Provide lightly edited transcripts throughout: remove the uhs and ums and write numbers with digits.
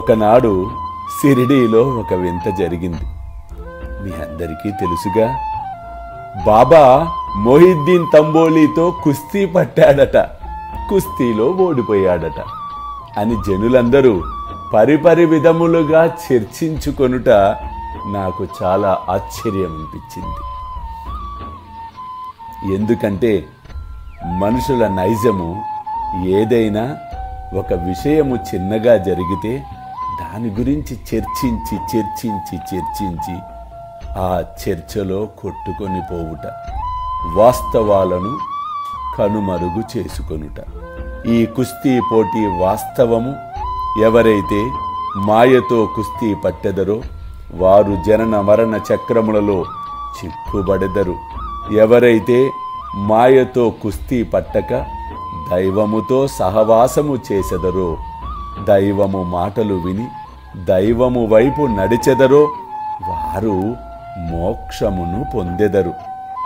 ఒకనాడు షిరిడీలో ఒక వింత జరిగింది. మీ అందరికీ తెలుసుగా. బాబా మొహిద్దీన్ తంబోలీతో కుస్తీ పట్టాడట, కుస్తీలో ఓడిపోయాడట అని జనులందరూ పరిపరి విధములుగా చర్చించుకొనుట నాకు చాలా ఆశ్చర్యం అనిపించింది. ఎందుకంటే మనుషుల నైజము ఏదైనా ఒక విషయము చిన్నగా జరిగితే దాని గురించి చర్చించి చర్చించి చర్చించి ఆ చర్చలో కొట్టుకొని పోవుట, వాస్తవాలను కనుమరుగు చేసుకొనుట. ఈ కుస్తీ పోటీ వాస్తవము. ఎవరైతే మాయతో కుస్తీ పట్టెదరో వారు జనన మరణ చక్రములలో చిక్కుబడెదరు. ఎవరైతే మాయతో కుస్తీ పట్టక దైవముతో సహవాసము చేసెదరో, దైవము మాటలు విని దైవము వైపు నడిచెదరో వారు మోక్షమును పొందెదరు.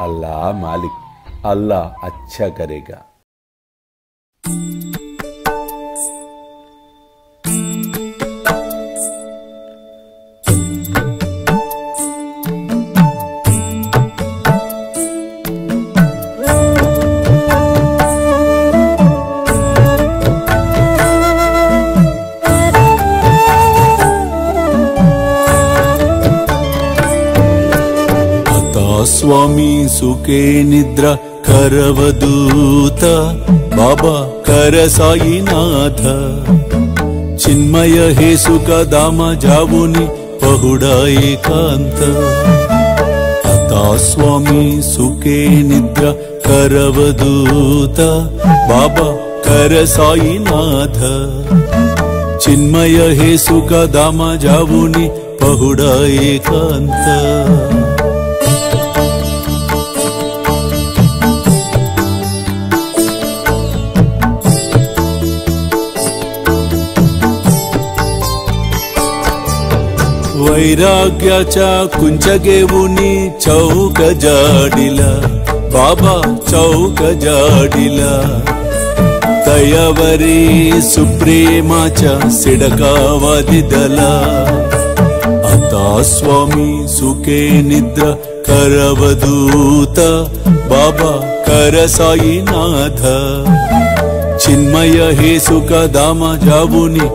అల్లా మాలిక్, అల్లా అచ్చా కరేగా. स्वामी सुखे निद्रा करवदूत बाबा कर साईनाथ चिन्मय हे सुख दाम जावुनि पहुडा एकांत अता स्वामी सुखे निद्रा करवदूत बाबा कर साईनाथ चिन्मय हे सुख दाम जावुनि पहुडा एकांत वैराग्याच्या कुंचगेवुनी चौक जाडिला बाबा चौक जाडिला तयावरी सुप्रेमाच्या सिडकावादिदला आता स्वामी सुखे निद्रा करवदूत बाबा कर साईनाथ चिन्मय हे सुख दाम जावुनि